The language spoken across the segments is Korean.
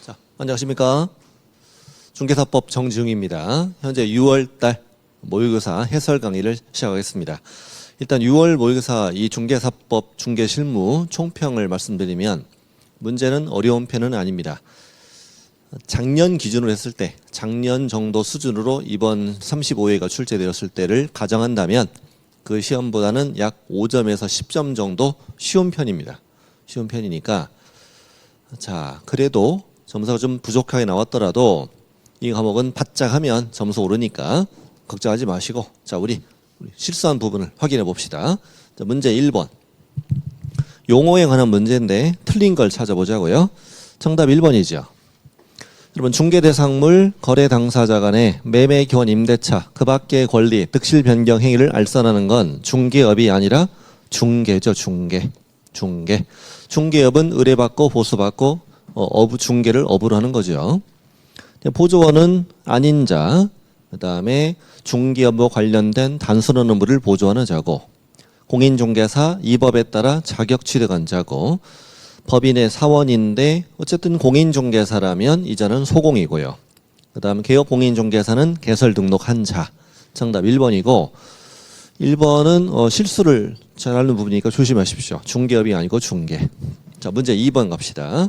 자, 안녕하십니까. 중개사법 정지웅입니다. 현재 6월달 모의고사 해설 강의를 시작하겠습니다. 일단 6월 모의고사 이 중개사법 중개실무 총평을 말씀드리면 문제는 어려운 편은 아닙니다. 작년 기준으로 했을 때 작년 정도 수준으로 이번 35회가 출제되었을 때를 가정한다면 그 시험보다는 약 5점에서 10점 정도 쉬운 편입니다. 쉬운 편이니까 자, 그래도 점수가 좀 부족하게 나왔더라도 이 과목은 바짝 하면 점수 오르니까 걱정하지 마시고 자, 우리 실수한 부분을 확인해 봅시다. 자, 문제 1번. 용어에 관한 문제인데 틀린 걸 찾아보자고요. 정답 1번이죠. 여러분, 중개대상물 거래 당사자 간의 매매 교환 임대차 그 밖의 권리 득실 변경 행위를 알선하는 건 중개업이 아니라 중개죠. 중개업은 의뢰받고 보수받고 중개를 업으로 하는 거죠. 보조원은 아닌 자, 그 다음에 중개업과 관련된 단순한 업무를 보조하는 자고, 공인중개사 이 법에 따라 자격 취득한 자고, 법인의 사원인데 어쨌든 공인중개사라면 이 자는 소공이고요. 그 다음 개업 공인중개사는 개설 등록한 자. 정답 1번이고 1번은 실수를 잘하는 부분이니까 조심하십시오. 중개업이 아니고 중개. 자, 문제 2번 갑시다.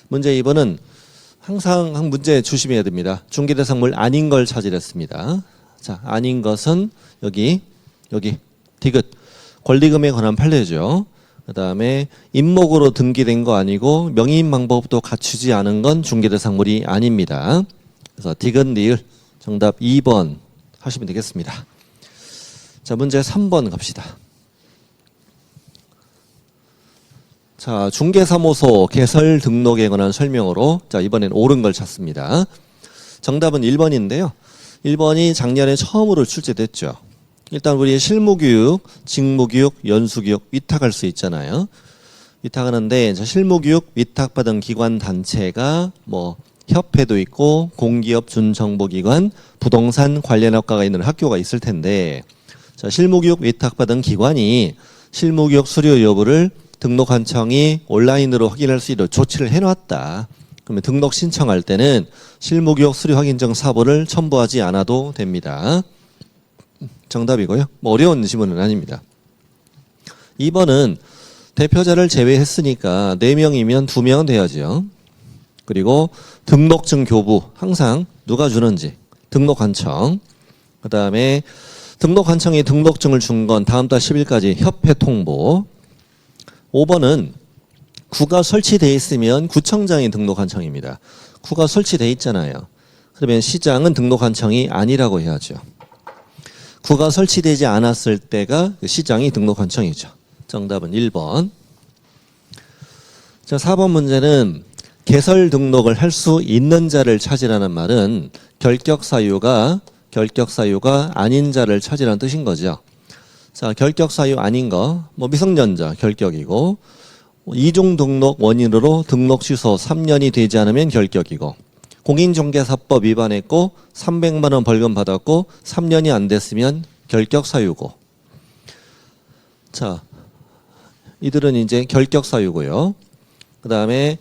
문제 2번은 항상 문제 조심해야 됩니다. 중개대상물 아닌 걸 찾으랬습니다. 자, 아닌 것은 여기 디귿 권리금에 관한 판례죠. 그 다음에 임목으로 등기된 거 아니고 명의인 방법도 갖추지 않은 건 중개대상물이 아닙니다. 그래서 디귿 리을 정답 2번 하시면 되겠습니다. 자, 문제 3번 갑시다. 자, 중개사무소 개설 등록에 관한 설명으로 자, 이번엔 옳은 걸 찾습니다. 정답은 1번인데요. 1번이 작년에 처음으로 출제됐죠. 일단 우리 실무교육, 직무교육, 연수교육 위탁할 수 있잖아요. 위탁하는데 실무교육 위탁받은 기관 단체가 뭐 협회도 있고 공기업 준정보기관, 부동산 관련학과가 있는 학교가 있을 텐데 자, 실무교육 위탁받은 기관이 실무교육 수료 여부를 등록한청이 온라인으로 확인할 수 있도록 조치를 해놨다. 그러면 등록 신청할 때는 실무교육 수료 확인증 사본을 첨부하지 않아도 됩니다. 정답이고요. 뭐 어려운 지문은 아닙니다. 2번은 대표자를 제외했으니까 4명이면 2명은 돼야죠. 그리고 등록증 교부 항상 누가 주는지 등록한청. 그 다음에 등록한청이 등록증을 준 건 다음 달 10일까지 협회 통보. 5번은 구가 설치되어 있으면 구청장이 등록한청입니다. 구가 설치되어 있잖아요. 그러면 시장은 등록한청이 아니라고 해야죠. 구가 설치되지 않았을 때가 시장이 등록한청이죠. 정답은 1번. 자, 4번 문제는 개설 등록을 할 수 있는 자를 찾으라는 말은 결격사유가 아닌 자를 찾으라는 뜻인 거죠. 자, 결격사유 아닌 거, 뭐 미성년자 결격이고, 이중 등록 원인으로 등록 취소 3년이 되지 않으면 결격이고, 공인중개사법 위반했고 300만 원 벌금 받았고 3년이 안 됐으면 결격사유고. 자, 이들은 이제 결격사유고요. 그 다음에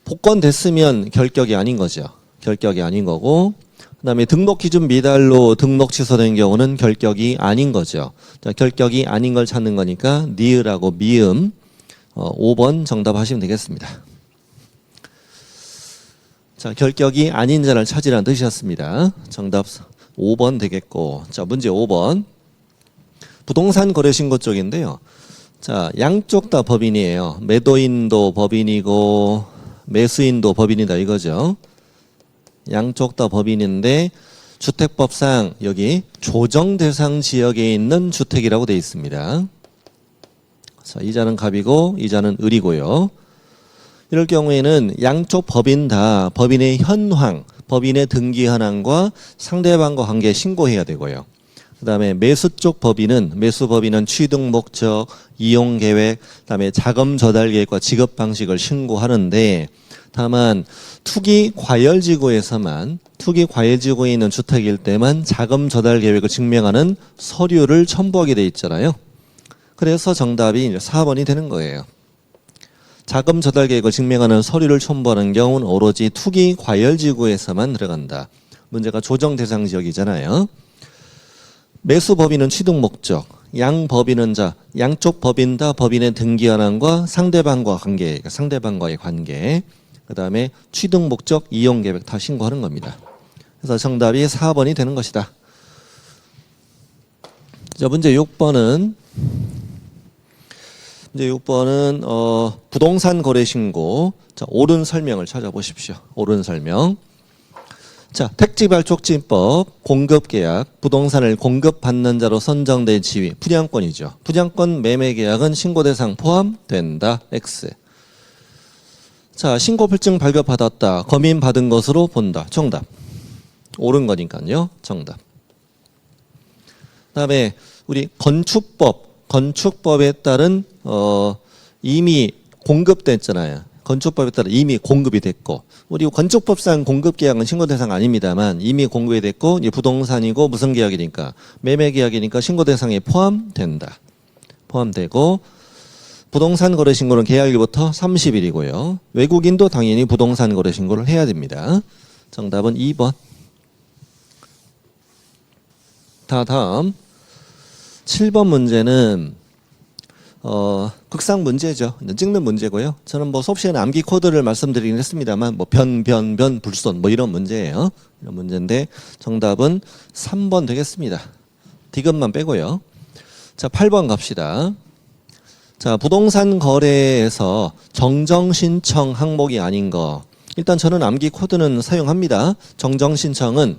복권됐으면 결격이 아닌 거죠. 결격이 아닌 거고, 그 다음에 등록 기준 미달로 등록 취소된 경우는 결격이 아닌 거죠. 자, 결격이 아닌 걸 찾는 거니까 니을하고 미음 5번 정답 하시면 되겠습니다. 자, 결격이 아닌 자를 찾으라는 뜻이었습니다. 정답 5번 되겠고. 자, 문제 5번. 부동산 거래신고 쪽인데요. 자, 양쪽 다 법인이에요. 매도인도 법인이고 매수인도 법인이다 이거죠. 양쪽 다 법인인데 주택법상 여기 조정 대상 지역에 있는 주택이라고 되어 있습니다. 자, 이자는 갑이고 이자는 을이고요. 이럴 경우에는 양쪽 법인 다 법인의 현황, 법인의 등기 현황과 상대방과 관계 신고해야 되고요. 그 다음에 매수 쪽 법인은 매수법인은 취득 목적, 이용 계획, 그 다음에 자금 조달 계획과 지급 방식을 신고하는데 다만 투기 과열지구에서만 투기 과열지구에 있는 주택일 때만 자금 조달 계획을 증명하는 서류를 첨부하게 돼 있잖아요. 그래서 정답이 4번이 되는 거예요. 자금 조달 계획을 증명하는 서류를 첨부하는 경우는 오로지 투기 과열지구에서만 들어간다. 문제가 조정 대상 지역이잖아요. 매수 법인은 취득 목적, 양 법인은 양쪽 법인 다 법인의 등기 현황과 상대방과 관계, 그러니까 상대방과의 관계, 그 다음에 취득 목적, 이용 계획 다 신고하는 겁니다. 그래서 정답이 4번이 되는 것이다. 자, 문제 6번은 부동산 거래 신고. 자, 옳은 설명을 찾아보십시오. 옳은 설명. 자, 택지발족지법, 공급계약, 부동산을 공급받는 자로 선정된 지위, 분양권이죠. 분양권 매매계약은 신고대상 포함된다. X. 자, 신고필증 발급받았다. 검인받은 것으로 본다. 정답. 옳은 거니까요. 정답. 그다음에 우리 건축법에 따른 이미 공급됐잖아요. 건축법에 따라 이미 공급이 됐고, 우리 건축법상 공급계약은 신고대상 아닙니다만 이미 공급이 됐고, 이제 부동산이고 무슨 계약이니까 매매계약이니까 신고대상에 포함된다. 포함되고, 부동산 거래 신고는 계약일부터 30일이고요. 외국인도 당연히 부동산 거래 신고를 해야 됩니다. 정답은 2번. 다음 7번 문제는 극상 문제죠. 찍는 문제고요. 저는 수업 시간에 암기 코드를 말씀드리긴 했습니다만 변, 불손 이런 문제예요. 이런 문제인데 정답은 3번 되겠습니다. 디귿만 빼고요. 자, 8번 갑시다. 자, 부동산 거래에서 정정 신청 항목이 아닌 거. 일단 저는 암기 코드는 사용합니다. 정정 신청은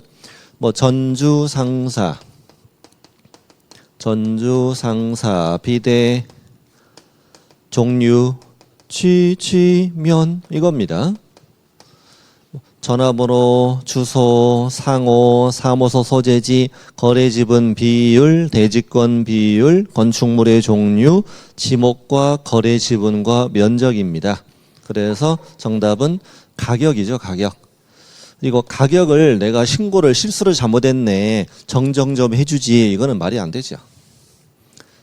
전주상사 비대 종류 취면 이겁니다. 전화번호, 주소, 상호, 사무소 소재지, 거래지분 비율, 대지권 비율, 건축물의 종류, 지목과 거래지분과 면적입니다. 그래서 정답은 가격이죠. 가격. 그리고 가격을 내가 신고를 실수로 잘못했네, 정정 좀 해주지, 이거는 말이 안 되죠.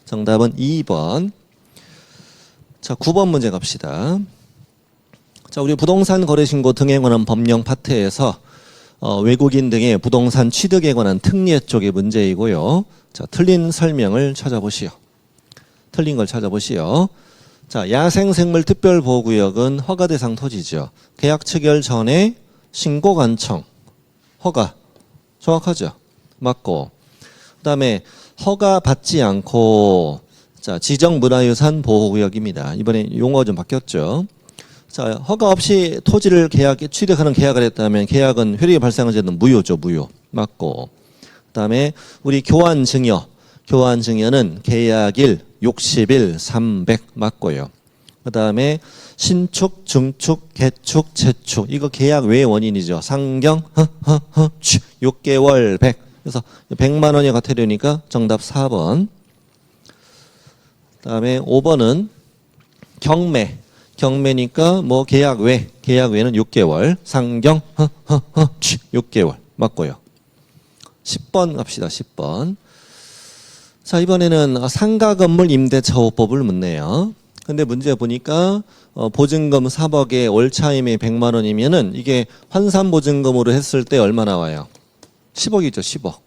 정답은 2번. 자, 9번 문제 갑시다. 자, 우리 부동산 거래 신고 등에 관한 법령 파트에서 외국인 등의 부동산 취득에 관한 특례 쪽의 문제이고요. 자, 틀린 설명을 찾아보시오. 틀린 걸 찾아보시오. 자, 야생생물 특별보호구역은 허가 대상 토지죠. 계약 체결 전에 신고 관청, 허가. 정확하죠? 맞고. 그다음에 허가 받지 않고, 자, 지정 문화유산 보호구역입니다. 이번에 용어가 좀 바뀌었죠. 자, 허가 없이 토지를 취득하는 계약을 했다면 계약은 효력이 발생한 죄는 무효죠. 무효. 맞고. 그다음에 우리 교환증여는 계약일 60일 300 맞고요. 그다음에 신축, 중축, 개축, 재축, 이거 계약 외의 원인이죠. 상경, 6개월 100. 그래서 100만 원이 같으려니까 정답 4번. 그다음에 5번은 경매니까 계약 외는 6개월, 상경 6개월 맞고요. 10번 갑시다. 10번. 자, 이번에는 상가 건물 임대차호법을 묻네요. 근데 문제 보니까 보증금 4억에 월차임이 100만 원이면은 이게 환산보증금으로 했을 때 얼마 나와요? 10억이죠. 10억.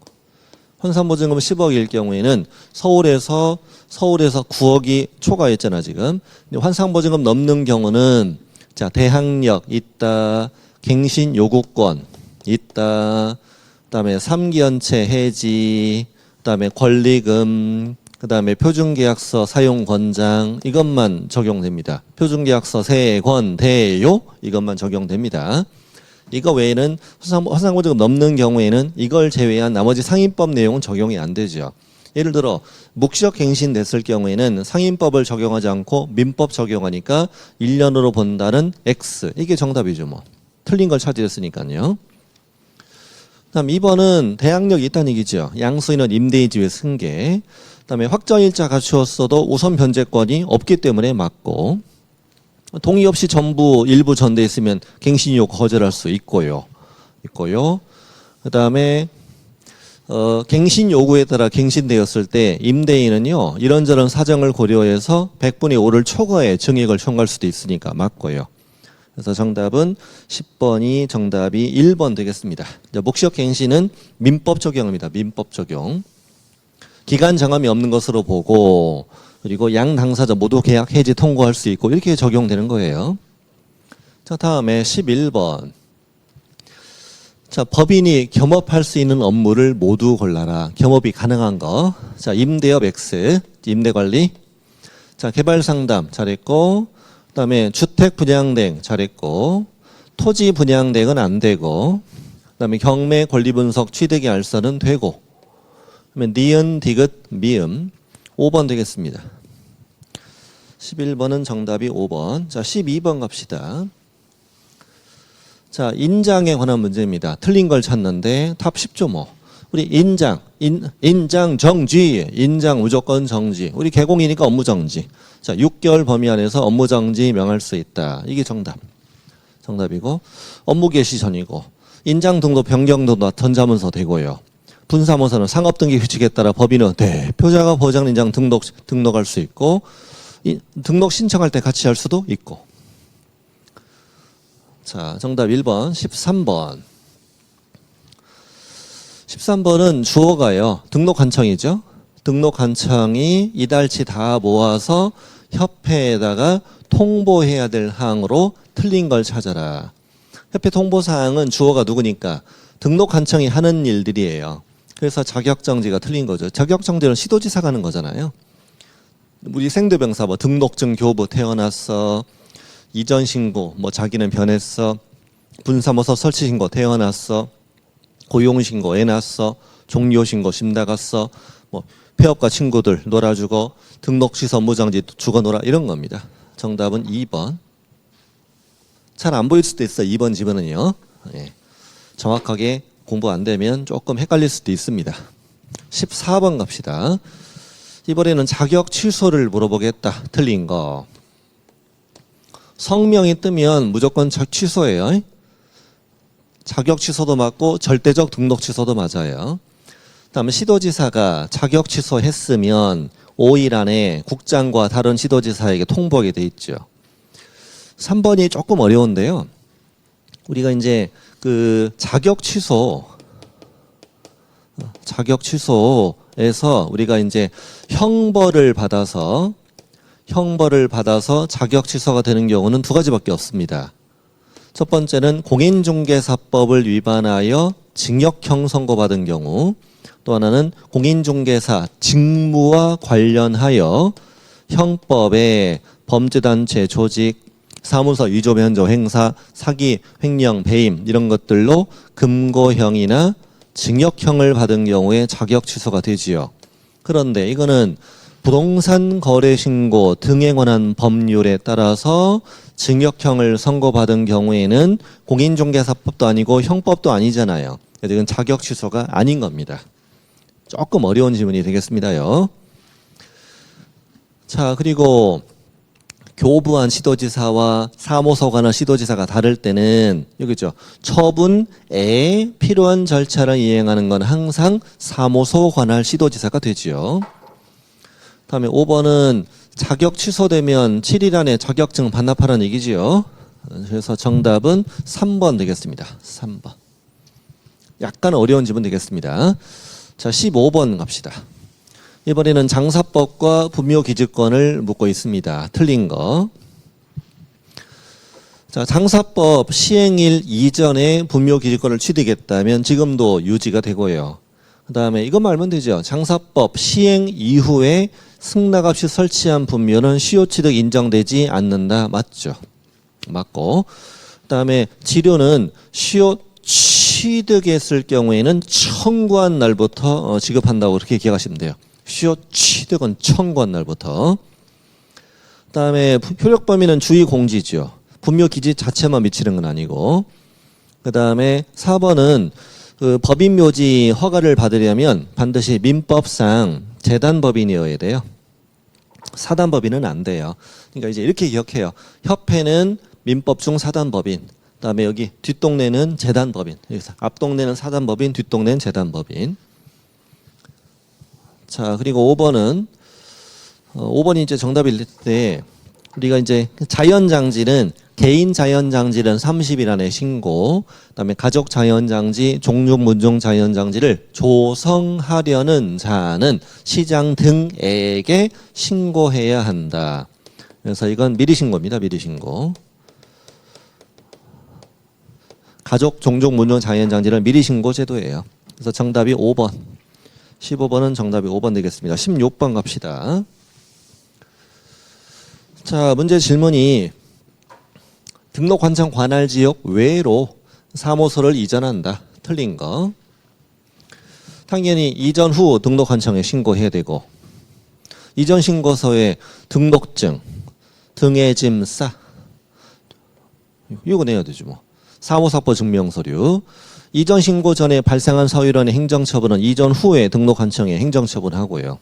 환산보증금 10억일 경우에는 서울에서 9억이 초과했잖아 지금. 환산보증금 넘는 경우는 자, 대항력 있다, 갱신 요구권 있다, 그다음에 3기연체 해지, 그다음에 권리금, 그다음에 표준계약서 사용 권장, 이것만 적용됩니다. 표준계약서 세권 대요 이것만 적용됩니다. 이거 외에는 환산보증금 넘는 경우에는 이걸 제외한 나머지 상인법 내용은 적용이 안 되죠. 예를 들어 묵시적 갱신 됐을 경우에는 상인법을 적용하지 않고 민법 적용하니까 1년으로 본다는 X. 이게 정답이죠. 틀린 걸 차지했으니까요. 그다음 2번은 대항력이 있다는 얘기죠. 양수인은 임대인지의 승계. 그다음에 확정일자 갖추었어도 우선 변제권이 없기 때문에 맞고, 동의 없이 전부 일부 전대했으면 갱신 요구 거절할 수 있고요. 그다음에 갱신 요구에 따라 갱신되었을 때 임대인은요 이런저런 사정을 고려해서 100분의 5를 초과해 증액을 청구할 수도 있으니까 맞고요. 그래서 정답은 10번이 정답이 1번 되겠습니다. 목시적 갱신은 민법 적용입니다. 민법 적용. 기간 정함이 없는 것으로 보고 그리고 양 당사자 모두 계약 해지 통고할 수 있고 이렇게 적용되는 거예요. 자, 다음에 11번. 자, 법인이 겸업할 수 있는 업무를 모두 골라라. 겸업이 가능한 거. 자, 임대업 X, 임대관리. 자, 개발상담 잘했고, 그다음에 주택 분양대행 잘했고, 토지 분양대행은 안 되고, 그다음에 경매 권리 분석 취득의 알선은 되고, 그러면 니은 디귿 미음 5번 되겠습니다. 11번은 정답이 5번. 자, 12번 갑시다. 자, 인장에 관한 문제입니다. 틀린 걸 찾는데 답 쉽죠 뭐. 우리 인장 정지, 인장 무조건 정지. 우리 개공이니까 업무 정지. 자, 6개월 범위 안에서 업무 정지 명할 수 있다. 이게 정답이고 업무 개시 전이고 인장 등록 변경 등록 전자문서 되고요. 분사문서는 상업등기 규칙에 따라 법인은 대표자가 보장인장 등록할 수 있고 등록 신청할 때 같이 할 수도 있고. 자, 정답 1번, 13번. 13번은 주어가요. 등록 간청이죠. 등록 간청이 이달치 다 모아서 협회에다가 통보해야 될 항으로 틀린 걸 찾아라. 협회 통보사항은 주어가 누구니까 등록 간청이 하는 일들이에요. 그래서 자격정지가 틀린 거죠. 자격정지는 시도지사가 하는 거잖아요. 우리 생도병사 뭐 등록증 교부 태어났어. 이전 신고, 뭐 자기는 변했어. 분사무소 설치 신고 태어났어. 고용 신고 애 낳았어. 종료 신고 심 나갔어. 뭐 폐업과 친구들 놀아주고 등록 취소 무정지 죽어 놀아 이런 겁니다. 정답은 2번. 잘 안 보일 수도 있어. 2번 집어는요. 예. 정확하게 공부 안 되면 조금 헷갈릴 수도 있습니다. 14번 갑시다. 이번에는 자격 취소를 물어보겠다. 틀린 거. 성명이 뜨면 무조건 취소예요. 자격 취소도 맞고 절대적 등록 취소도 맞아요. 그다음에 시도지사가 자격 취소했으면 5일 안에 국장과 다른 시도지사에게 통보하게 돼 있죠. 3번이 조금 어려운데요. 우리가 이제 그 자격 취소에서 우리가 이제 형벌을 받아서 자격 취소가 되는 경우는 두 가지밖에 없습니다. 첫 번째는 공인중개사법을 위반하여 징역형 선고받은 경우, 또 하나는 공인중개사 직무와 관련하여 형법에 범죄단체 조직, 사무소 위조 변조 행사, 사기, 횡령, 배임 이런 것들로 금고형이나 징역형을 받은 경우에 자격 취소가 되지요. 그런데 이거는 부동산 거래 신고 등에 관한 법률에 따라서 징역형을 선고받은 경우에는 공인중개사법도 아니고 형법도 아니잖아요. 그래서 이건 자격 취소가 아닌 겁니다. 조금 어려운 질문이 되겠습니다요. 자, 그리고 교부한 시도지사와 사무소 관한 시도지사가 다를 때는 여기죠. 처분에 필요한 절차를 이행하는 건 항상 사무소 관할 시도지사가 되지요. 다음에 5번은 자격 취소되면 7일 안에 자격증 반납하라는 얘기지요. 그래서 정답은 3번 되겠습니다. 3번. 약간 어려운 질문 되겠습니다. 자, 15번 갑시다. 이번에는 장사법과 분묘기지권을 묻고 있습니다. 틀린 거. 자, 장사법 시행일 이전에 분묘기지권을 취득했다면 지금도 유지가 되고요. 그 다음에 이것만 알면 되죠. 장사법 시행 이후에 승낙 없이 설치한 분묘는 시효취득 인정되지 않는다. 맞죠? 맞고. 그 다음에 지료는 시효취득했을 경우에는 청구한 날부터 지급한다고 그렇게 기억하시면 돼요. 시효취득은 청구한 날부터. 그 다음에 효력 범위는 주의공지죠. 분묘기지 자체만 미치는 건 아니고. 그 다음에 4번은 그 법인묘지 허가를 받으려면 반드시 민법상 재단법인이어야 돼요. 사단법인은 안 돼요. 그러니까 이제 이렇게 기억해요. 협회는 민법 중 사단법인, 그다음에 여기 뒷동네는 재단법인. 여기서 앞동네는 사단법인, 뒷동네는 재단법인. 자, 그리고 5번이 이제 정답일 때 우리가 이제 자연장지는 개인 자연장지는 30일 안에 신고, 그다음에 가족 자연장지, 종족 문종 자연장지를 조성하려는 자는 시장 등에게 신고해야 한다. 그래서 이건 미리 신고입니다. 미리 신고. 가족, 종족, 문종 자연장지를 미리 신고 제도예요. 그래서 정답이 5번. 15번은 정답이 5번 되겠습니다. 16번 갑시다. 자, 문제 질문이 등록환청 관할지역 외로 사무소를 이전한다. 틀린 거. 당연히 이전 후 등록환청에 신고해야 되고, 이전 신고서에 등록증, 등해짐사 이거 내야 되죠 뭐. 사무사법 증명서류. 이전 신고 전에 발생한 사유론의 행정처분은 이전 후에 등록환청에 행정처분하고요.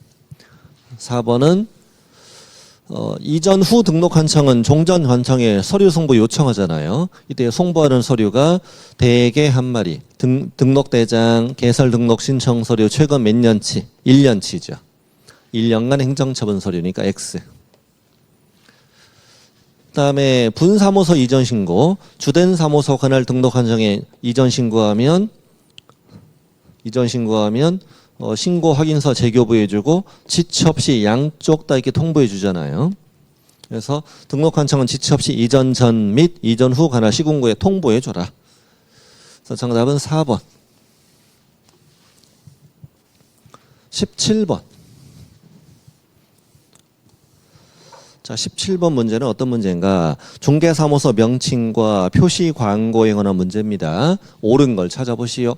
4번은 이전 후 등록환청은 종전환청에 서류 송부 요청하잖아요. 이때 송부하는 서류가 대개 한 마리, 등록대장, 개설 등록 신청 서류 최근 몇 년치? 1년치죠. 1년간 행정처분 서류니까 X. 그다음에 분사무소 이전 신고, 주된 사무소 관할 등록환청에 이전 신고하면 신고 확인서 재교부해주고 지체 없이 양쪽 다 이렇게 통보해주잖아요. 그래서 등록환청은 지체 없이 이전 전 및 이전 후 관할 시군구에 통보해줘라. 그래서 정답은 4번. 17번. 자, 17번 문제는 어떤 문제인가? 중개사무소 명칭과 표시 광고에 관한 문제입니다. 옳은 걸 찾아보시오.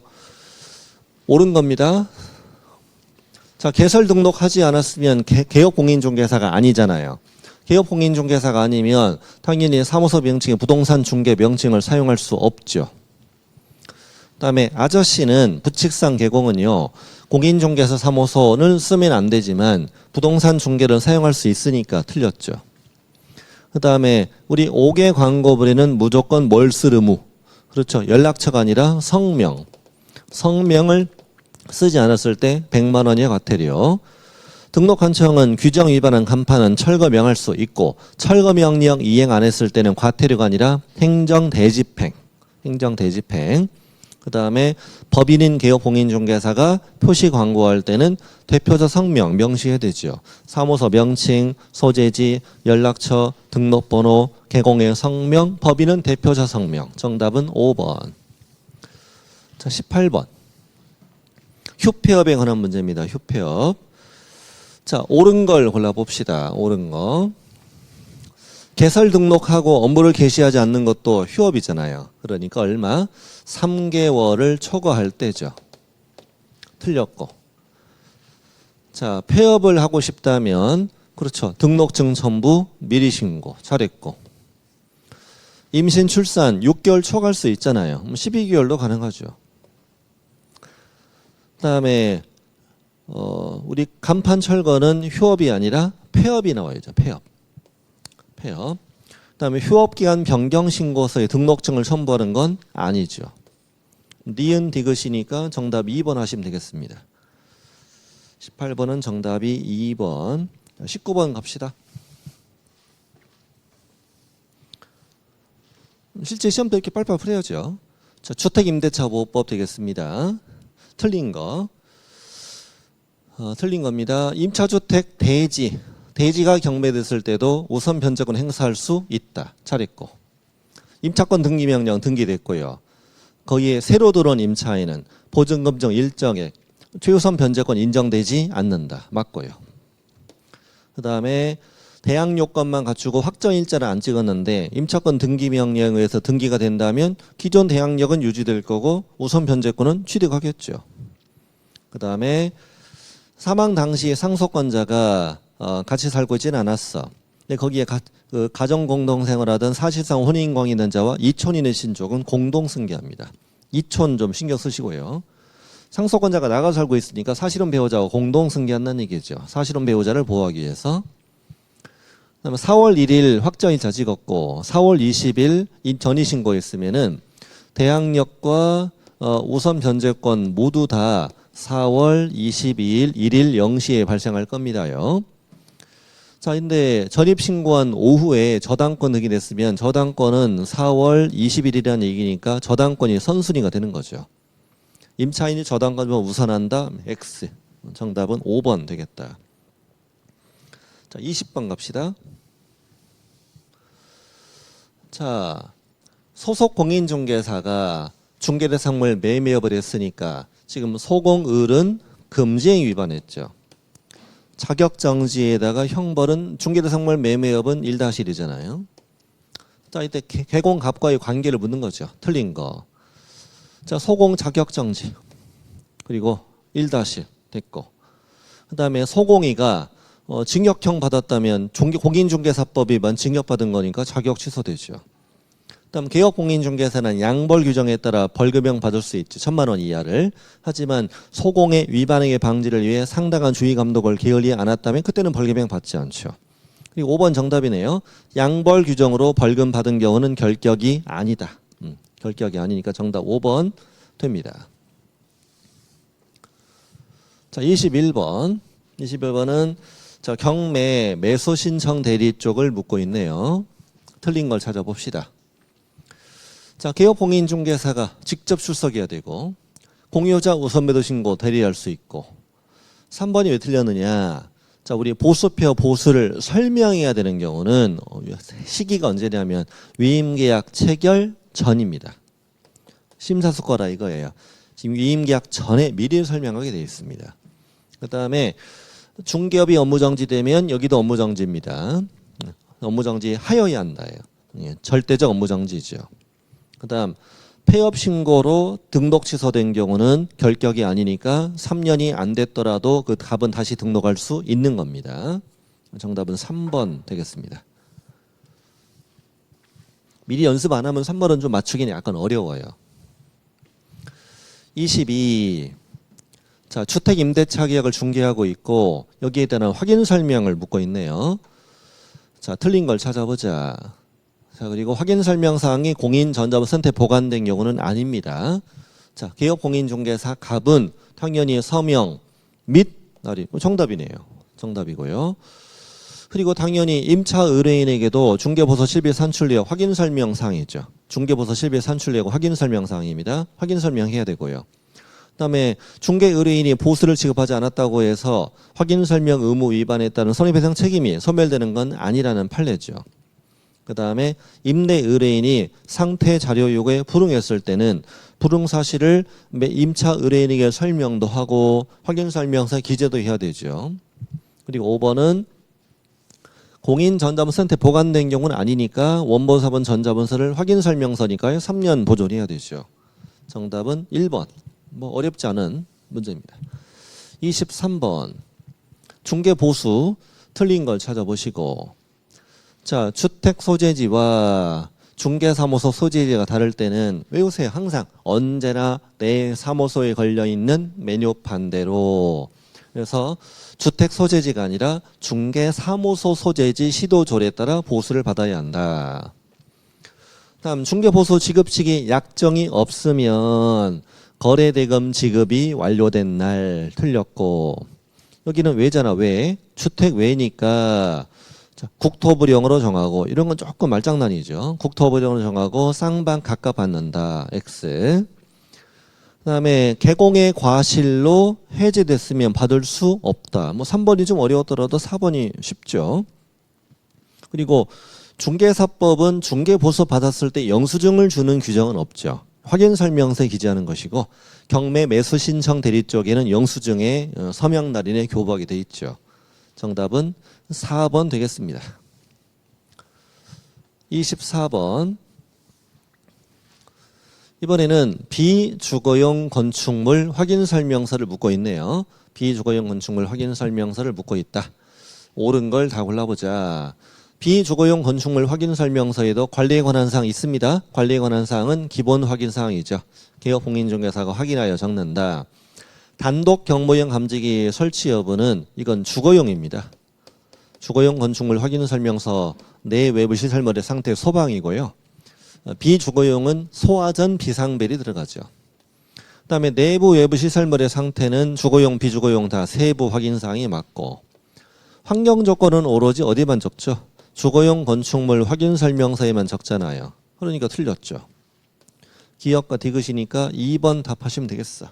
옳은 겁니다. 자, 개설 등록하지 않았으면 개업공인중개사가 아니잖아요. 개업공인중개사가 아니면 당연히 사무소 명칭에 부동산 중개 명칭을 사용할 수 없죠. 그다음에 아저씨는 부칙상 개공은요, 공인중개사 사무소는 쓰면 안 되지만 부동산 중개를 사용할 수 있으니까 틀렸죠. 그다음에 우리 5개 광고물에는 무조건 뭘 쓸 의무? 그렇죠. 연락처가 아니라 성명. 성명을 쓰지 않았을 때 100만 원의 과태료. 등록환청은 규정 위반한 간판은 철거명할 수 있고, 철거명령 이행 안 했을 때는 과태료가 아니라 행정대집행. 그다음에 법인인 개업공인중개사가 표시 광고할 때는 대표자 성명 명시해야 되죠. 사무소 명칭, 소재지, 연락처, 등록번호, 개공의 성명, 법인은 대표자 성명. 정답은 5번. 자, 18번. 휴폐업에 관한 문제입니다. 휴폐업. 자, 옳은 걸 골라봅시다. 옳은 거. 개설 등록하고 업무를 개시하지 않는 것도 휴업이잖아요. 그러니까 얼마? 3개월을 초과할 때죠. 틀렸고. 자, 폐업을 하고 싶다면 그렇죠. 등록증 첨부, 미리 신고. 잘했고. 임신 출산 6개월 초과할 수 있잖아요. 12개월도 가능하죠. 그다음에 우리 간판 철거는 휴업이 아니라 폐업이 나와야죠. 폐업. 그다음에 휴업기간 변경 신고서에 등록증을 첨부하는 건 아니죠. 니은 디귿이니까 정답 2번 하시면 되겠습니다. 18번은 정답이 2번. 19번 갑시다. 실제 시험도 이렇게 빨빨 풀어야죠. 자, 주택임대차보호법 되겠습니다. 틀린 거. 틀린 겁니다. 임차주택 대지가 경매됐을 때도 우선 변제권 행사할 수 있다. 잘했고. 임차권 등기명령 등기됐고요. 거기에 새로 들어온 임차인은 보증금정 일정액 최우선 변제권 인정되지 않는다. 맞고요. 그 다음에 대항 요건만 갖추고 확정일자를 안 찍었는데 임차권 등기명령에 의해서 등기가 된다면 기존 대항력은 유지될 거고 우선 변제권은 취득하겠죠. 그 다음에 사망 당시 상속권자가 같이 살고 있지는 않았어. 근데 거기에 가정 공동생활하던 사실상 혼인광이된 자와 이촌인의 신족은 공동 승계합니다. 이촌 좀 신경 쓰시고요. 상속권자가 나가 살고 있으니까 사실혼 배우자와 공동 승계한다는 얘기죠. 사실혼 배우자를 보호하기 위해서. 그다음에 4월 1일 확정일자 찍었고 4월 20일 전이 신고했으면은 대항력과 우선 변제권 모두 다 4월 22일 1일 0시에 발생할 겁니다요. 자, 근데 전입신고한 오후에 저당권 득이됐으면 저당권은 4월 20일이라는 얘기니까 저당권이 선순위가 되는 거죠. 임차인이 저당권을 우선한다. X. 정답은 5번 되겠다. 자, 20번 갑시다. 자, 소속 공인중개사가 중개대상물 매매업을 했으니까 지금 소공을은 금지행위 위반했죠. 자격정지에다가 형벌은 중개대상물 매매업은 1-1이잖아요. 자, 이때 개공갑과의 관계를 묻는 거죠. 틀린 거. 자, 소공 자격정지. 그리고 1- 됐고. 그 다음에 소공이가 징역형 받았다면 공인중개사법 위반 징역받은 거니까 자격 취소되죠. 그다음 개업공인중개사는 양벌 규정에 따라 벌금형 받을 수 있지. 1,000만 원 이하를. 하지만 소공의 위반행위 방지를 위해 상당한 주의 감독을 게을리 않았다면 그때는 벌금형 받지 않죠. 그리고 5번 정답이네요. 양벌 규정으로 벌금 받은 경우는 결격이 아니다. 결격이 아니니까 정답 5번 됩니다. 자, 21번. 21번은 경매 매수 신청 대리 쪽을 묻고 있네요. 틀린 걸 찾아봅시다. 자, 개업공인중개사가 직접 출석해야 되고 공유자 우선 매도 신고 대리할 수 있고 3번이 왜 틀렸느냐. 자, 우리 보수표 보수를 설명해야 되는 경우는 시기가 언제냐면 위임계약 체결 전입니다. 심사숙고라 이거예요. 지금 위임계약 전에 미리 설명하게 되어 있습니다. 그 다음에 중개업이 업무정지되면 여기도 업무정지입니다. 업무정지 하여야 한다예요. 절대적 업무정지죠. 그 다음 폐업 신고로 등록 취소된 경우는 결격이 아니니까 3년이 안 됐더라도 그 갑은 다시 등록할 수 있는 겁니다. 정답은 3번 되겠습니다. 미리 연습 안 하면 3번은 좀 맞추기는 약간 어려워요. 22. 자, 주택 임대차 계약을 중개하고 있고 여기에 대한 확인 설명을 묻고 있네요. 자, 틀린 걸 찾아보자. 자, 그리고 확인 설명 사항이 공인 전자부선택 보관된 경우는 아닙니다. 자, 개업 공인중개사 갑은 당연히 서명 및 날이 정답이네요. 정답이고요. 그리고 당연히 임차 의뢰인에게도 중개보소 실비 산출내역 확인 설명 사항이죠. 중개보소 실비 산출내역 확인 설명 사항입니다. 확인 설명해야 되고요. 그다음에 중개 의뢰인이 보수를 지급하지 않았다고 해서 확인 설명 의무 위반에 따른 손해배상 책임이 소멸되는 건 아니라는 판례죠. 그다음에 임대 의뢰인이 상태 자료 요구에 불응했을 때는 불응 사실을 임차 의뢰인에게 설명도 하고 확인 설명서에 기재도 해야 되죠. 그리고 5번은 공인 전자문서한테 보관된 경우는 아니니까 원본사본 전자문서를 확인 설명서니까요. 3년 보존해야 되죠. 정답은 1번. 뭐 어렵지 않은 문제입니다. 23번. 중개 보수 틀린 걸 찾아보시고 자, 주택 소재지와 중개사무소 소재지가 다를 때는 외우세요. 항상 언제나 내 사무소에 걸려있는 메뉴판대로. 그래서 주택 소재지가 아니라 중개사무소 소재지 시도조례에 따라 보수를 받아야 한다. 다음 중개보수 지급 시기 약정이 없으면 거래대금 지급이 완료된 날 틀렸고 여기는 외잖아. 외. 주택 외니까 자, 국토부령으로 정하고 이런 건 조금 말장난이죠. 국토부령으로 정하고 쌍방 각각 받는다. X. 그다음에 개공의 과실로 해제됐으면 받을 수 없다. 뭐 3번이 좀 어려웠더라도 4번이 쉽죠. 그리고 중개사법은 중개보수 받았을 때 영수증을 주는 규정은 없죠. 확인설명서에 기재하는 것이고 경매 매수 신청 대리 쪽에는 영수증에 서명 날인에 교부하게 돼 있죠. 정답은 4번 되겠습니다. 24번. 이번에는 비주거용 건축물 확인설명서를 묻고 있네요. 비주거용 건축물 확인설명서를 묻고 있다. 옳은 걸 다 골라보자. 비주거용 건축물 확인설명서에도 관리에 관한 사항이 있습니다. 관리에 관한 사항은 기본 확인 사항이죠. 개업공인중개사가 확인하여 적는다. 단독 경보형 감지기 설치 여부는 이건 주거용입니다. 주거용 건축물 확인 설명서 내 외부 시설물의 상태 소방이고요. 비주거용은 소화전 비상벨이 들어가죠. 그다음에 내부 외부 시설물의 상태는 주거용 비주거용 다 세부 확인사항이 맞고 환경 조건은 오로지 어디만 적죠? 주거용 건축물 확인 설명서에만 적잖아요. 그러니까 틀렸죠. 기역과 디귿이니까 2번 답하시면 되겠어.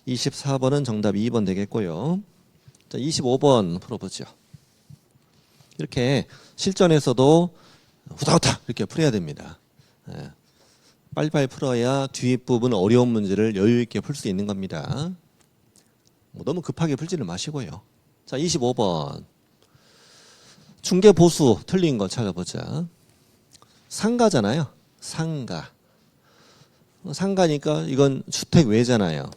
24번은 정답 2번 되겠고요. 자, 25번 풀어보죠. 이렇게 실전에서도 후다후다 이렇게 풀어야 됩니다. 예. 빨리빨리 풀어야 뒷부분 어려운 문제를 여유 있게 풀 수 있는 겁니다. 뭐 너무 급하게 풀지는 마시고요. 자, 25번. 중개 보수 틀린 거 찾아보자. 상가잖아요. 상가. 상가니까 이건 주택 외잖아요.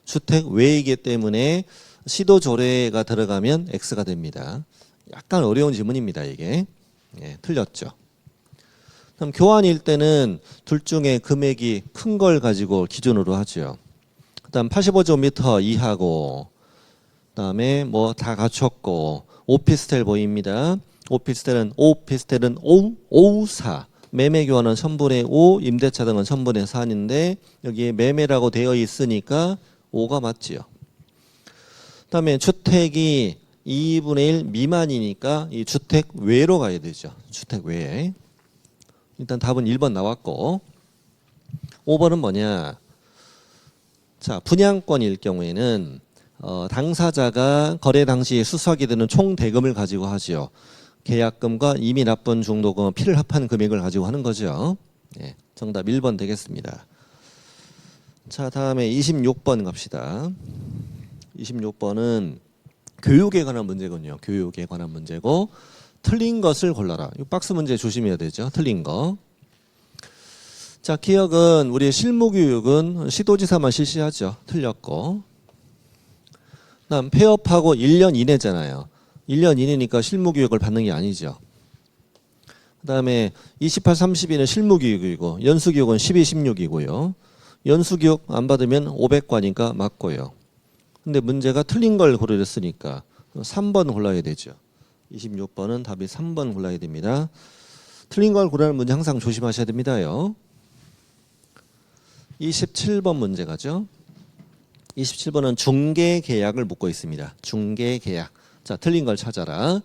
주택 외이기 때문에 시도 조례가 들어가면 X가 됩니다. 약간 어려운 지문입니다, 이게. 예, 틀렸죠. 그럼 교환일 때는 둘 중에 금액이 큰 걸 가지고 기준으로 하죠. 그다음 85제곱미터 이하고, 그다음에 뭐 다 갖췄고, 오피스텔 보입니다. 오피스텔은 5, 4. 매매 교환은 1000분의 5, 임대차 등은 1000분의 4인데 여기에 매매라고 되어 있으니까 5가 맞지요. 그다음에 주택이 2분의 1 미만이니까 이 주택 외로 가야 되죠. 주택 외에. 일단 답은 1번 나왔고 5번은 뭐냐? 자, 분양권일 경우에는 당사자가 거래 당시 수수하게 되는 총 대금을 가지고 하지요. 계약금과 이미 납부 중도금 피를 합한 금액을 가지고 하는 거죠. 네, 정답 1번 되겠습니다. 자, 다음에 26번 갑시다. 26번은 교육에 관한 문제군요. 교육에 관한 문제고 틀린 것을 골라라. 이 박스 문제 조심해야 되죠. 틀린 거. 자, 기억은 우리 실무교육은 시도지사만 실시하죠. 틀렸고. 그다음 폐업하고 1년 이내잖아요. 1년 이내니까 실무교육을 받는 게 아니죠. 그다음에 28, 32는 실무교육이고 연수교육은 12, 16이고요. 연수교육 안 받으면 500과니까 맞고요. 근데 문제가 틀린 걸 고르랬으니까 3번 골라야 되죠. 26번은 답이 3번 골라야 됩니다. 틀린 걸 고르는 문제 항상 조심하셔야 됩니다요. 27번 문제 가죠. 27번은 중개계약을 묻고 있습니다. 중개계약. 자, 틀린 걸 찾아라.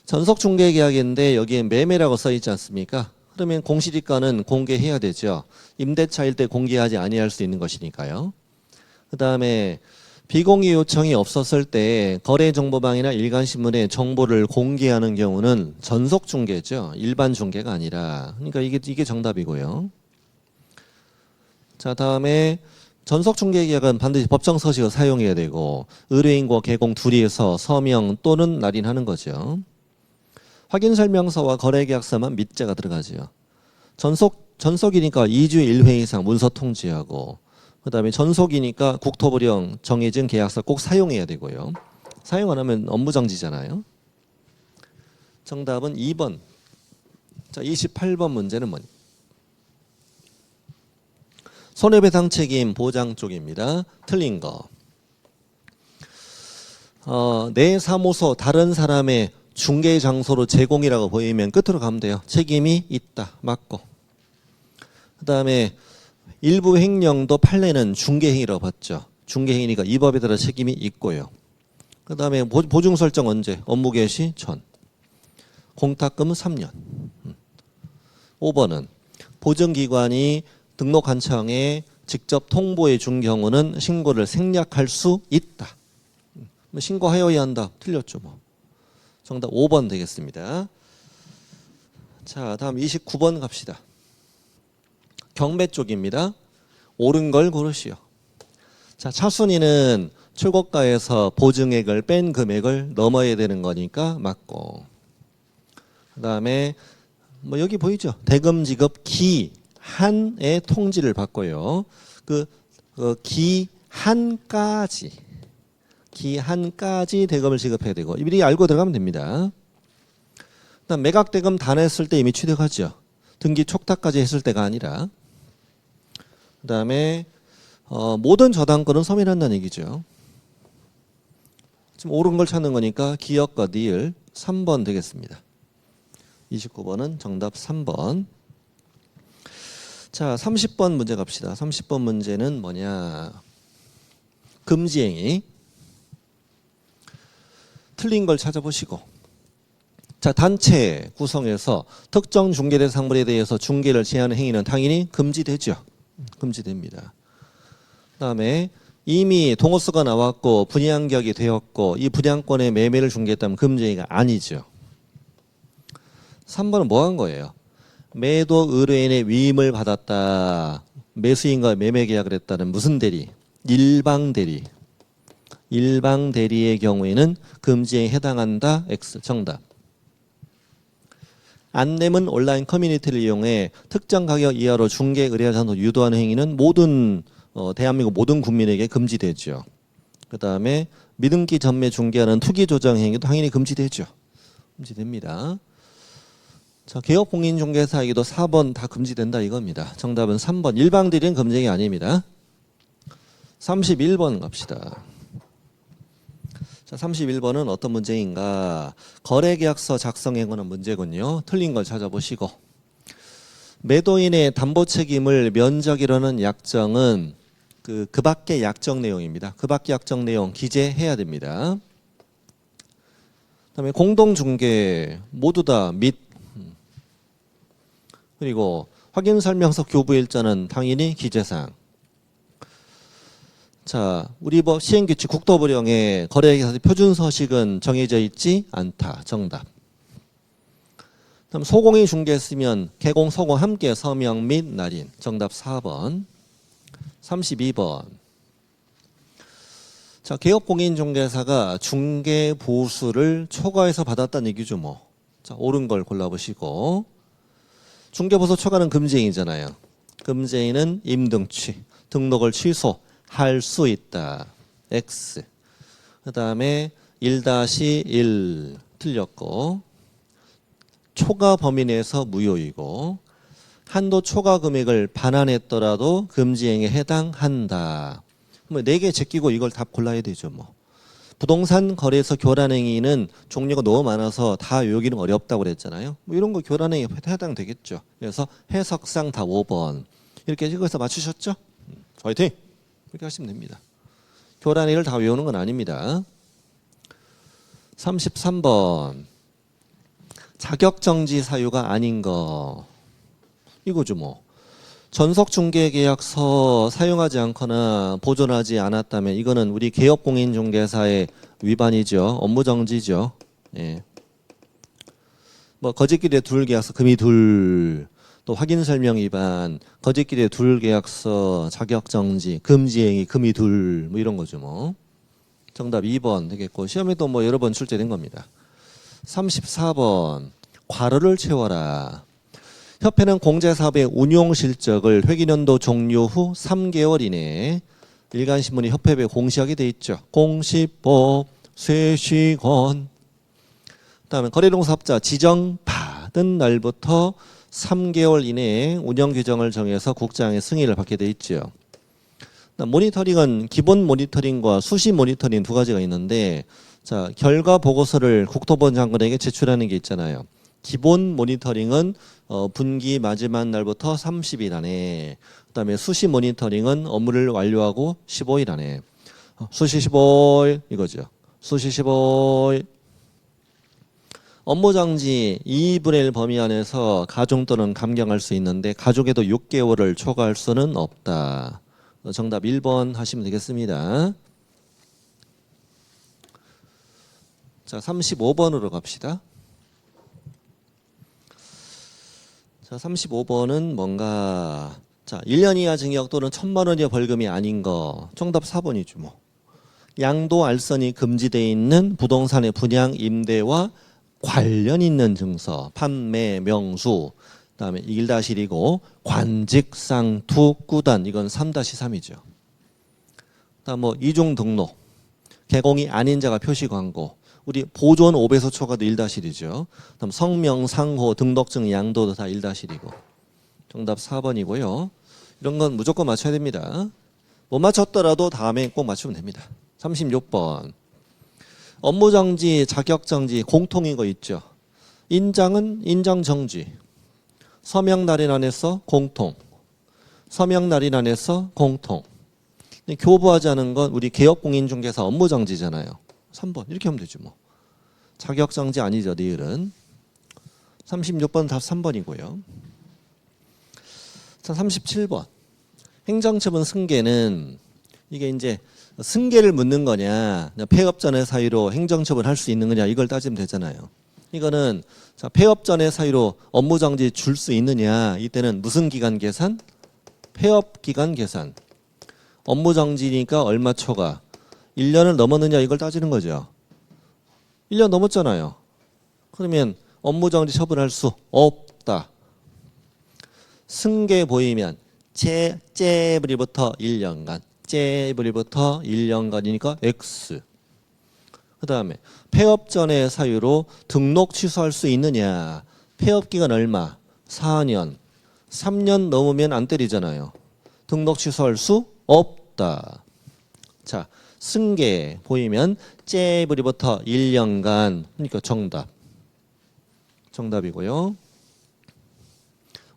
전속중개계약인데 여기에 매매라고 써 있지 않습니까? 그러면 공시지가는 공개해야 되죠. 임대차일 때 공개하지 아니할 수 있는 것이니까요. 그 다음에 비공개 요청이 없었을 때 거래정보방이나 일간신문에 정보를 공개하는 경우는 전속중개죠. 일반 중개가 아니라. 그러니까 이게 정답이고요. 자, 다음에 전속중개계약은 반드시 법정 서식을 사용해야 되고 의뢰인과 개공 둘이서 서명 또는 날인하는 거죠. 확인설명서와 거래계약서만 밑자가 들어가죠. 전속이니까 2주에 1회 이상 문서 통지하고 그 다음에 전속이니까 국토부령 정해진 계약서 꼭 사용해야 되고요. 사용 안 하면 업무정지잖아요. 정답은 2번. 자, 28번 문제는 뭐냐? 손해배상 책임 보장 쪽입니다. 틀린 거. 내 사무소 다른 사람의 중개 장소로 제공이라고 보이면 끝으로 가면 돼요. 책임이 있다. 맞고. 그 다음에 일부 횡령도 판례는 중개행위라고 봤죠. 중개행위니까 이 법에 따라 책임이 있고요. 그 다음에 보증 설정 언제? 업무 개시 전. 공탁금은 3년. 5번은 보증기관이 등록한청에 직접 통보해 준 경우는 신고를 생략할 수 있다. 신고하여야 한다. 틀렸죠 뭐. 정답 5번 되겠습니다. 자, 다음 29번 갑시다. 경매 쪽입니다. 옳은 걸 고르시오. 자, 차순위는 출고가에서 보증액을 뺀 금액을 넘어야 되는 거니까 맞고. 그 다음에 뭐 여기 보이죠? 대금 지급 기한의 통지를 받고요. 기한까지 대금을 지급해야 되고 미리 알고 들어가면 됩니다. 그다음 매각 대금 다 냈을 때 이미 취득하죠. 등기 촉탁까지 했을 때가 아니라. 그다음에 모든 저당권은 서민한다는 얘기죠. 지금 옳은 걸 찾는 거니까 기역과 니을 3번 되겠습니다. 29번은 정답 3번. 자, 30번 문제 갑시다. 30번 문제는 뭐냐? 금지행위. 틀린 걸 찾아보시고. 자, 단체 구성해서 특정 중개 대상물에 대해서 중개를 제한하는 행위는 당연히 금지되죠. 금지됩니다. 그다음에 이미 동호수가 나왔고 분양계약이 되었고 이 분양권의 매매를 중개했다면 금지행위가 아니죠. 3번은 뭐 한 거예요? 매도 의뢰인의 위임을 받았다. 매수인과 매매 계약을 했다는 무슨 대리? 일방 대리. 일방 대리의 경우에는 금지행위에 해당한다. X 정답. 안내문 온라인 커뮤니티를 이용해 특정 가격 이하로 중개 의뢰하지 않도록 유도하는 행위는 모든 대한민국 모든 국민에게 금지되죠. 그 다음에 미등기 전매 중개하는 투기 조정 행위도 당연히 금지되죠. 금지됩니다. 자, 개업 공인중개사에게도 4번 다 금지된다 이겁니다. 정답은 3번. 일방 대리는 금지행위 아닙니다. 31번 갑시다. 자, 31번은 어떤 문제인가? 거래계약서 작성에 관한 문제군요. 틀린 걸 찾아보시고. 매도인의 담보 책임을 면적이라는 약정은 그 밖의 약정 내용입니다. 그 밖의 약정 내용 기재해야 됩니다. 그다음에 공동중개 모두 다 및 그리고 확인설명서 교부일자는 당연히 기재사항. 자, 우리 법 시행규칙 국토부령에 거래계약서 표준서식은 정해져 있지 않다. 정답. 그다음 소공이 중개했으면 개공, 소공 함께 서명 및 날인. 정답 4번. 32번. 자, 개업공인중개사가 중개보수를 초과해서 받았다는 얘기죠 뭐. 자, 옳은 걸 골라보시고. 중개보수 초과는 금지행위잖아요. 금지행위는 임등취, 등록을 취소할 수 있다. X. 그 다음에 1-1 틀렸고 초과 범위 내에서 무효이고 한도 초과 금액을 반환했더라도 금지행위에 해당한다. 뭐 4개 제끼고 이걸 답 골라야 되죠 뭐. 부동산 거래에서 교란행위는 종류가 너무 많아서 다 외우기는 어렵다고 그랬잖아요. 뭐 이런 거 교란행위에 해당되겠죠. 그래서 해석상 다 5번. 이렇게 찍어서 맞추셨죠? 화이팅! 이렇게 하시면 됩니다. 교란행위를 다 외우는 건 아닙니다. 33번. 자격정지 사유가 아닌 거. 이거죠 뭐. 전속중개계약서 사용하지 않거나 보존하지 않았다면 이거는 우리 개업공인중개사의 위반이죠. 업무정지죠. 예. 뭐 거짓기대 둘 계약서 금이 둘, 또 확인설명 위반, 거짓기대 둘 계약서 자격정지, 금지행위 금이 둘, 뭐 이런 거죠 뭐. 정답 2번 되겠고 시험에도 뭐 여러 번 출제된 겁니다. 34번 과로를 채워라. 협회는 공제사업의 운용 실적을 회계연도 종료 후 3개월 이내에 일간신문이 협회에 공시하게 돼 있죠. 공시법 쇠시권. 그다음에 거래동사업자 지정받은 날부터 3개월 이내에 운영 규정을 정해서 국장의 승인을 받게 돼 있죠. 모니터링은 기본 모니터링과 수시 모니터링 두 가지가 있는데, 자, 결과 보고서를 국토부 장관에게 제출하는 게 있잖아요. 기본 모니터링은 분기 마지막 날부터 30일 안에, 그다음에 수시 모니터링은 업무를 완료하고 15일 안에. 수시 15일 이거죠. 수시 15일. 업무정지 2분의 1 범위 안에서 가중 또는 감경할 수 있는데 가중에도 6개월을 초과할 수는 없다. 정답 1번 하시면 되겠습니다. 자, 35번으로 갑시다. 자, 35번은 뭔가, 자, 1년 이하 징역 또는 1,000만 원 이하 벌금이 아닌 거. 정답 4번이죠 뭐. 양도 알선이 금지되어 있는 부동산의 분양 임대와 관련 있는 증서, 판매 명수, 그다음에 1-1이고 관직상 투구단, 이건 3-3이죠. 그다음 뭐 이중 등록, 개공이 아닌 자가 표시 광고, 우리 보존 5배속 초과도 1-1이죠. 그다음 성명, 상호, 등록증, 양도도 다 1-1이고. 정답 4번이고요. 이런 건 무조건 맞춰야 됩니다. 못 맞췄더라도 다음에 꼭 맞추면 됩니다. 36번. 업무정지, 자격정지 공통인 거 있죠. 인장은 인정정지. 서명 날인 안에서 공통. 서명날인 안에서 공통. 교부하지 않은 건 우리 개업공인중개사 업무정지잖아요. 3번 이렇게 하면 되죠 뭐. 자격정지 아니죠 니을은. 36번 답 3번이고요. 자 37번 행정처분 승계는 이게 이제 승계를 묻는 거냐 폐업 전의 사유로 행정처분 할 수 있는 거냐 이걸 따지면 되잖아요. 이거는 자 폐업 전의 사유로 업무정지 줄 수 있느냐 이때는 무슨 기간 계산? 폐업 기간 계산. 업무정지니까 얼마 초과 1년을 넘었느냐 이걸 따지는 거죠. 1년 넘었잖아요. 그러면 업무정지 처분할 수 없다. 승계 보이면 째부리부터 1년간 째부리부터 1년간이니까 X. 그 다음에 폐업 전의 사유로 등록 취소할 수 있느냐. 폐업 기간 얼마? 4년. 3년 넘으면 안 때리잖아요. 등록 취소할 수 없다. 자, 승계 보이면 째부리부터 1년간. 그러니까 정답. 정답이고요.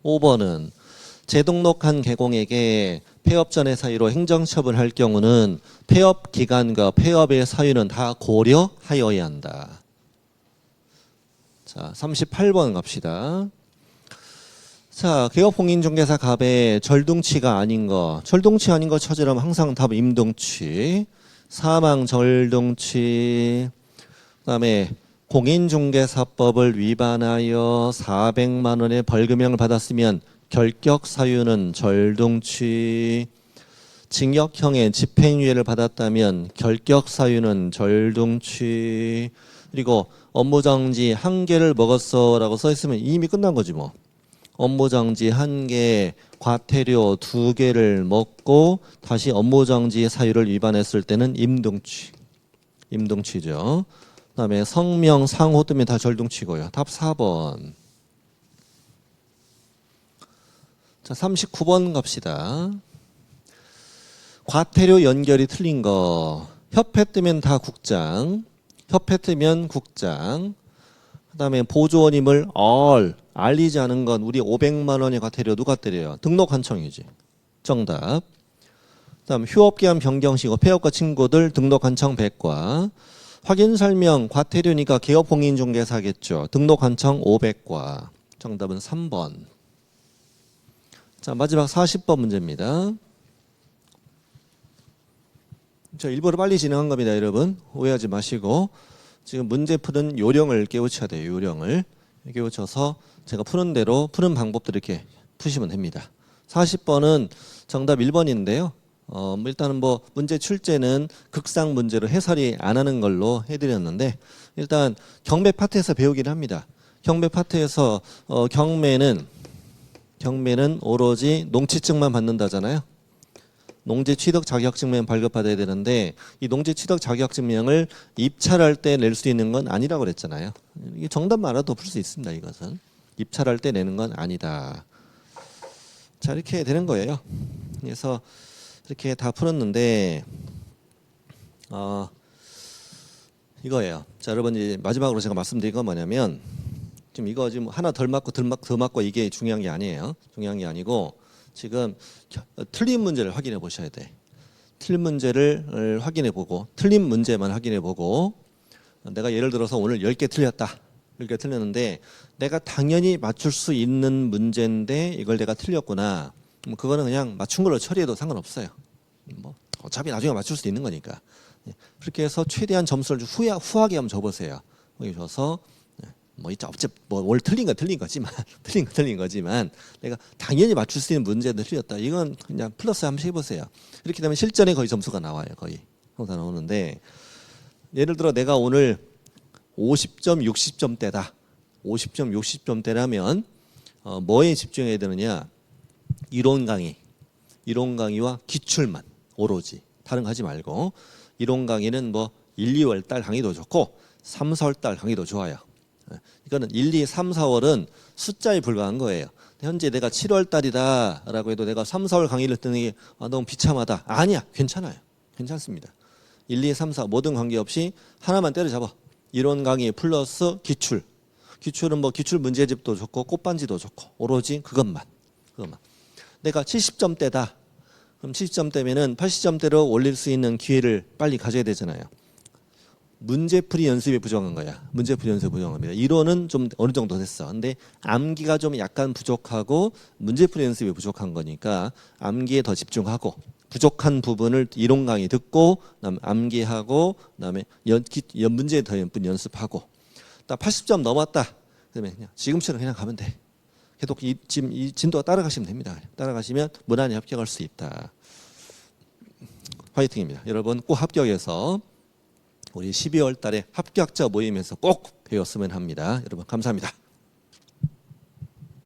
5번은 재등록한 개공에게 폐업 전의 사유로 행정처분할 경우는 폐업 기간과 폐업의 사유는 다 고려하여야 한다. 자, 38번 갑시다. 자, 개업공인중개사 갑에 절둥치가 아닌 거. 절둥치 아닌 거 찾으려면 항상 답 임동치. 사망 절둥치. 그다음에 공인중개사법을 위반하여 400만 원의 벌금형을 받았으면 결격 사유는 절둥치. 징역형의 집행유예를 받았다면 결격 사유는 절둥치. 그리고 업무정지 1개를 먹었어라고 써 있으면 이미 끝난 거지 뭐. 업무정지 1개, 과태료 2개를 먹고 다시 업무정지 사유를 위반했을 때는 임등치. 임등치죠. 그다음에 성명, 상호 뜨면 다 절둥치고요. 답 4번. 자, 39번 갑시다. 과태료 연결이 틀린 거. 협회 뜨면 다 국장. 협회 뜨면 국장. 그다음에 보조원임을 알리지 않은 건 우리 500만 원의 과태료 누가 때려요? 등록한청이지. 정답. 그다음 휴업기한 변경시고 폐업과 친구들 등록한청 100과. 확인설명 과태료니까 개업공인중개사겠죠. 등록한청 500과. 정답은 3번. 자, 마지막 40번 문제입니다. 저 일부러 빨리 진행한 겁니다, 여러분. 오해하지 마시고 지금 문제 푸는 요령을 깨우쳐야 돼요. 요령을 깨우쳐서 제가 푸는 대로 푸는 방법들 이렇게 푸시면 됩니다. 40번은 정답 1번인데요. 일단은 뭐 문제 출제는 극상 문제로 해설이 안 하는 걸로 해드렸는데 일단 경매 파트에서 배우긴 합니다. 경매 파트에서 경매는 오로지 농지증만 받는다잖아요. 농지 취득 자격증명 발급받아야 되는데 이 농지 취득 자격증명을 입찰할 때 낼 수 있는 건 아니라고 그랬잖아요. 이게 정답만 알아도 풀 수 있습니다. 이것은 입찰할 때 내는 건 아니다. 자, 이렇게 되는 거예요. 그래서 이렇게 다 풀었는데 이거예요. 자, 여러분 이제 마지막으로 제가 말씀드린 건 뭐냐면 지금 이거 지금 하나 덜 맞고 더 맞고 이게 중요한 게 아니에요. 중요한 게 아니고 지금 틀린 문제를 확인해 보셔야 돼. 틀린 문제를 확인해 보고 틀린 문제만 확인해 보고 내가 예를 들어서 오늘 10개 틀렸다. 10개 틀렸는데 내가 당연히 맞출 수 있는 문제인데 이걸 내가 틀렸구나. 그거는 그냥 맞춘 걸로 처리해도 상관없어요. 뭐 어차피 나중에 맞출 수 있는 거니까. 그렇게 해서 최대한 점수를 좀 후하게 한번 줘보세요. 여기 줘서 뭘 틀린 거지만 틀린 거지만 내가 당연히 맞출 수 있는 문제도 틀렸다. 이건 그냥 플러스 한번 해보세요. 이렇게 되면 실전에 거의 점수가 나와요. 거의 항상 나오는데 예를 들어 내가 오늘 50점 60점대다. 50점 60점대라면 뭐에 집중해야 되느냐? 이론 강의와 기출만 오로지 다른 거 하지 말고 이론 강의는 뭐 1, 2월 달 강의도 좋고 3, 4월 달 강의도 좋아요. 이거는 1, 2, 3, 4월은 숫자에 불과한 거예요. 현재 내가 7월 달이다라고 해도 내가 3, 4월 강의를 듣는 게 너무 비참하다. 아니야. 괜찮아요. 괜찮습니다. 1, 2, 3, 4 모든 관계없이 하나만 때려잡아. 이론 강의 플러스 기출. 기출은 뭐 기출 문제집도 좋고 꽃반지도 좋고 오로지 그것만. 내가 70점대다. 그럼 70점대면은 80점대로 올릴 수 있는 기회를 빨리 가져야 되잖아요. 문제풀이 연습이 부족한 거야. 문제풀이 연습이 부족한 겁니다. 이론은 좀 어느 정도 됐어. 근데 암기가 좀 약간 부족하고 문제풀이 연습이 부족한 거니까 암기에 더 집중하고 부족한 부분을 이론 강의 듣고 그다음에 암기하고 그다음에 문제에 더 연습하고 딱 80점 넘었다. 그러면 그냥 지금처럼 그냥 가면 돼. 계속 지금 이 진도가 따라가시면 됩니다. 따라가시면 무난히 합격할 수 있다. 화이팅입니다. 여러분 꼭 합격해서 우리 12월 달에 합격자 모임에서 꼭 배웠으면 합니다. 여러분 감사합니다.